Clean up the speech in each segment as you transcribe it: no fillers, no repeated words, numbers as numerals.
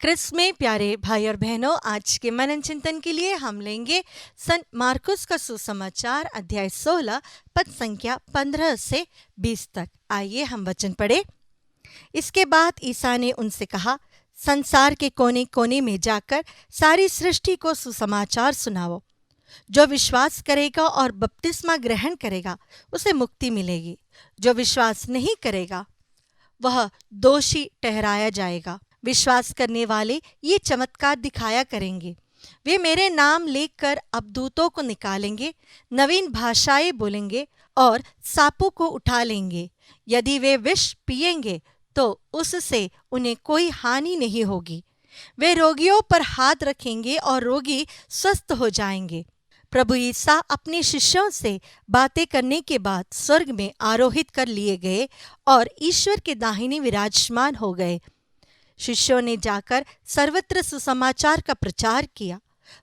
Chris में प्यारे भाई और बहनों, आज के मनन चिंतन के लिए हम लेंगे संत मार्कुस का सुसमाचार अध्याय 16 पद संख्या 15 से 20 तक। आइए हम वचन पढ़े। इसके बाद ईसा ने उनसे कहा, संसार के कोने कोने में जाकर सारी सृष्टि को सुसमाचार सुनाओ। जो विश्वास करेगा और बपतिस्मा ग्रहण करेगा उसे मुक्ति मिलेगी। जो विश्वास नहीं करेगा वह दोषी ठहराया जाएगा। विश्वास करने वाले ये चमत्कार दिखाया करेंगे। वे मेरे नाम लेकर अबदूतों को निकालेंगे, नवीन भाषाएं बोलेंगे और सांपों को उठा लेंगे। यदि वे विष पिएंगे तो उससे उन्हें कोई हानि नहीं होगी। वे रोगियों पर हाथ रखेंगे और रोगी स्वस्थ हो जाएंगे। प्रभु ईसा अपने शिष्यों से बातें करने के बाद स्वर्ग में आरोहित कर लिए गए और ईश्वर के दाहिने विराजमान हो गए। शिष्यों ने जाकर सर्वत्र सुसमाचार का प्रचार किया।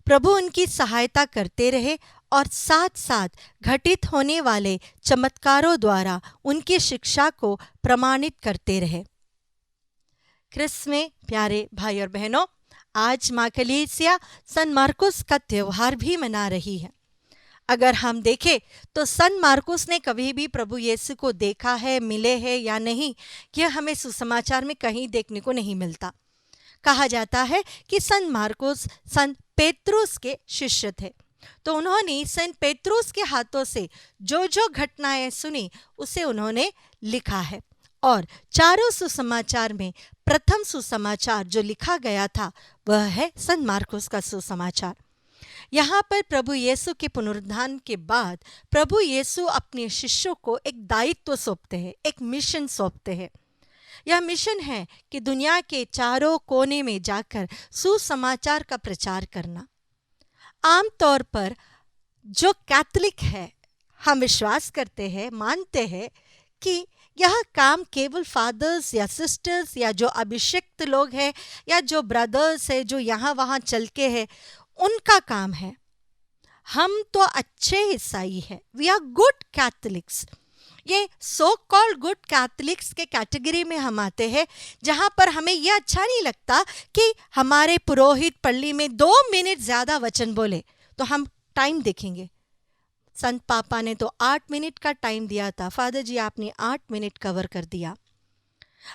प्रभु उनकी सहायता करते रहे और साथ साथ घटित होने वाले चमत्कारों द्वारा उनकी शिक्षा को प्रमाणित करते रहे। क्रिस में प्यारे भाई और बहनों, आज मां कलीसिया सन मार्कुस का त्योहार भी मना रही है। अगर हम देखें तो सन मार्कुस ने कभी भी प्रभु यीशु को देखा है, मिले हैं या नहीं, यह हमें सुसमाचार में कहीं देखने को नहीं मिलता। कहा जाता है कि सन मार्कुस सन पेत्रुस के शिष्य थे, तो उन्होंने सन पेत्रुस के हाथों से जो जो घटनाएं सुनी उसे उन्होंने लिखा है। और चारों सुसमाचार में प्रथम सुसमाचार जो लिखा गया था वह है सन मार्कुस का सुसमाचार। यहाँ पर प्रभु यीशु के पुनरुत्थान के बाद प्रभु यीशु अपने शिष्यों को एक दायित्व सौंपते हैं, एक मिशन सौंपते हैं। यह मिशन है कि दुनिया के चारों कोने में जाकर सुसमाचार का प्रचार करना। आमतौर पर जो कैथोलिक है, हम विश्वास करते हैं, मानते हैं कि यह काम केवल फादर्स या सिस्टर्स या जो अभिषिक्त लोग हैं या जो ब्रदर्स है जो यहाँ वहाँ चल के हैं उनका काम है। हम तो अच्छे ईसाई हैं, वी आर गुड कैथोलिक्स। ये सो कॉल्ड गुड कैथोलिक्स के कैटेगरी में हम आते हैं, जहाँ पर हमें यह अच्छा नहीं लगता कि हमारे पुरोहित पल्ली में 2 मिनट ज़्यादा वचन बोले तो हम टाइम देखेंगे। संत पापा ने तो 8 मिनट का टाइम दिया था, फादर जी आपने 8 मिनट कवर कर दिया।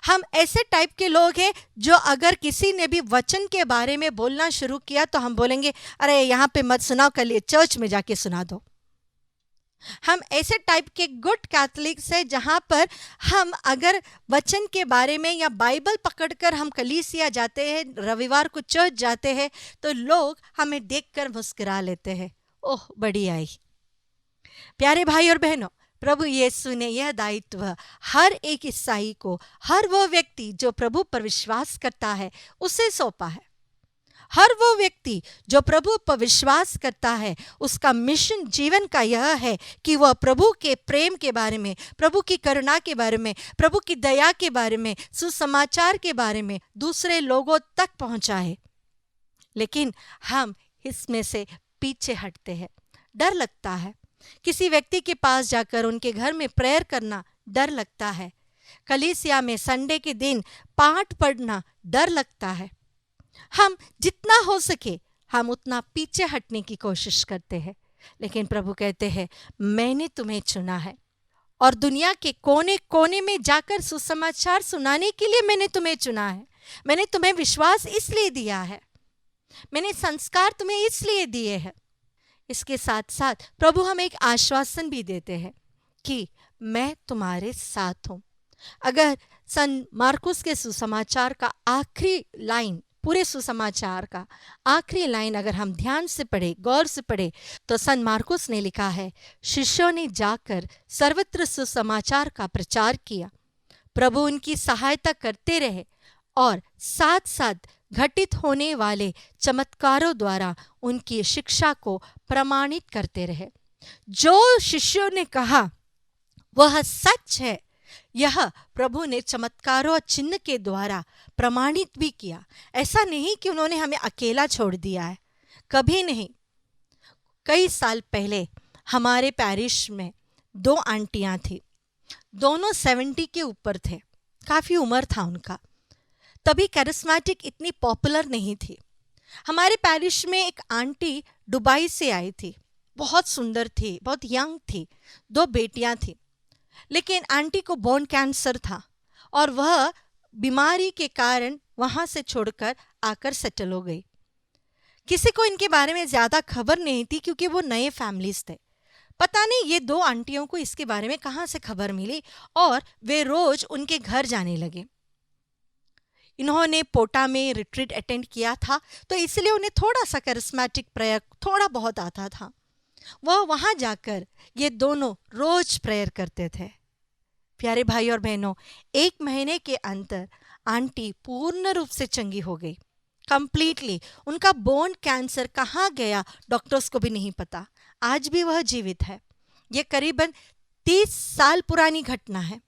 हम ऐसे टाइप के लोग हैं जो अगर किसी ने भी वचन के बारे में बोलना शुरू किया तो हम बोलेंगे, अरे यहाँ पे मत सुनाओ, कल चर्च में जाके सुना दो। हम ऐसे टाइप के गुड कैथोलिक्स हैं जहाँ पर हम अगर वचन के बारे में या बाइबल पकड़कर हम कलीसिया जाते हैं, रविवार को चर्च जाते हैं, तो लोग हमें देखकर मुस्कुरा लेते हैं, ओह बड़ी आई। प्यारे भाई और बहनों, प्रभु यीशु ने यह दायित्व हर एक ईसाई को, हर वो व्यक्ति जो प्रभु पर विश्वास करता है उसे सौंपा है। हर वो व्यक्ति जो प्रभु पर विश्वास करता है उसका मिशन जीवन का यह है कि वह प्रभु के प्रेम के बारे में, प्रभु की करुणा के बारे में, प्रभु की दया के बारे में, सुसमाचार के बारे में दूसरे लोगों तक पहुंचाए। लेकिन हम इसमें से पीछे हटते हैं। डर लगता है किसी व्यक्ति के पास जाकर उनके घर में प्रेयर करना, डर लगता है कलीसिया में संडे के दिन पाठ पढ़ना, डर लगता है। हम जितना हो सके हम उतना पीछे हटने की कोशिश करते हैं। लेकिन प्रभु कहते हैं, मैंने तुम्हें चुना है और दुनिया के कोने कोने में जाकर सुसमाचार सुनाने के लिए मैंने तुम्हें चुना है। मैंने तुम्हें विश्वास इसलिए दिया है, मैंने संस्कार तुम्हें इसलिए दिए हैं। इसके साथ साथ प्रभु हमें एक आश्वासन भी देते हैं कि मैं तुम्हारे साथ हूँ। अगर सन मार्कुस के सुसमाचार का आखिरी लाइन, पूरे सुसमाचार का आखिरी लाइन अगर हम ध्यान से पढ़े, गौर से पढ़े, तो सन मार्कुस ने लिखा है, शिष्यों ने जाकर सर्वत्र सुसमाचार का प्रचार किया। प्रभु उनकी सहायता करते रहे और साथ साथ घटित होने वाले चमत्कारों द्वारा उनकी शिक्षा को प्रमाणित करते रहे। जो शिष्यों ने कहा वह सच है, यह प्रभु ने चमत्कारों और चिन्ह के द्वारा प्रमाणित भी किया। ऐसा नहीं कि उन्होंने हमें अकेला छोड़ दिया है, कभी नहीं। कई साल पहले हमारे पैरिश में 2 आंटियां थी, दोनों 70 के ऊपर थे, काफ़ी उम्र था उनका। तभी कैरिस्मेटिक इतनी पॉपुलर नहीं थी। हमारे पैरिश में एक आंटी दुबई से आई थी, बहुत सुंदर थी, बहुत यंग थी, 2 बेटियां थी। लेकिन आंटी को बोन कैंसर था और वह बीमारी के कारण वहां से छोड़कर आकर सेटल हो गई। किसी को इनके बारे में ज्यादा खबर नहीं थी क्योंकि वो नए फैमिलीज थे। पता नहीं ये 2 आंटियों को इसके बारे में कहाँ से खबर मिली और वे रोज उनके घर जाने लगे। इन्होंने पोटा में रिट्रीट अटेंड किया था, तो इसलिए उन्हें थोड़ा सा कैरिस्मेटिक प्रेयर थोड़ा बहुत आता था। वह वहां जाकर ये दोनों रोज प्रेयर करते थे। प्यारे भाई और बहनों, 1 महीने के अंदर आंटी पूर्ण रूप से चंगी हो गई, कंप्लीटली। उनका बोन कैंसर कहाँ गया डॉक्टर्स को भी नहीं पता। आज भी वह जीवित है। यह करीबन 30 साल पुरानी घटना है।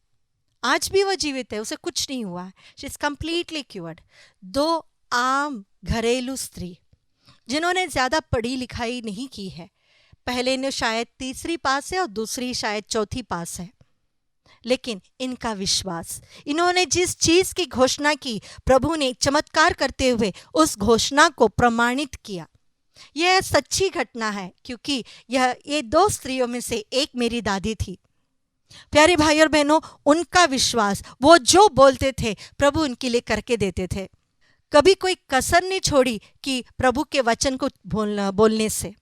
आज भी वह जीवित है, उसे कुछ नहीं हुआ है। She is completely cured. 2 आम घरेलू स्त्री जिन्होंने ज्यादा पढ़ी लिखाई नहीं की है, पहले ने शायद 3री पास है और दूसरी शायद 4थी पास है, लेकिन इनका विश्वास, इन्होंने जिस चीज की घोषणा की, प्रभु ने चमत्कार करते हुए उस घोषणा को प्रमाणित किया। यह सच्ची घटना है क्योंकि ये 2 स्त्रियों में से एक मेरी दादी थी। प्यारे भाई और बहनों, उनका विश्वास, वो जो बोलते थे प्रभु उनके लिए करके देते थे। कभी कोई कसर नहीं छोड़ी कि प्रभु के वचन को बोलने से।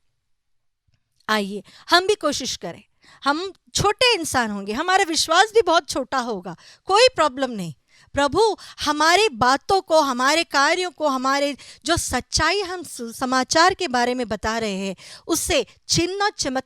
आइए हम भी कोशिश करें। हम छोटे इंसान होंगे, हमारा विश्वास भी बहुत छोटा होगा, कोई प्रॉब्लम नहीं। प्रभु हमारी बातों को, हमारे कार्यों को, हमारे जो सच्चाई हम समाचार के बारे में बता रहे हैं, उससे चिन्ह और चमत्कार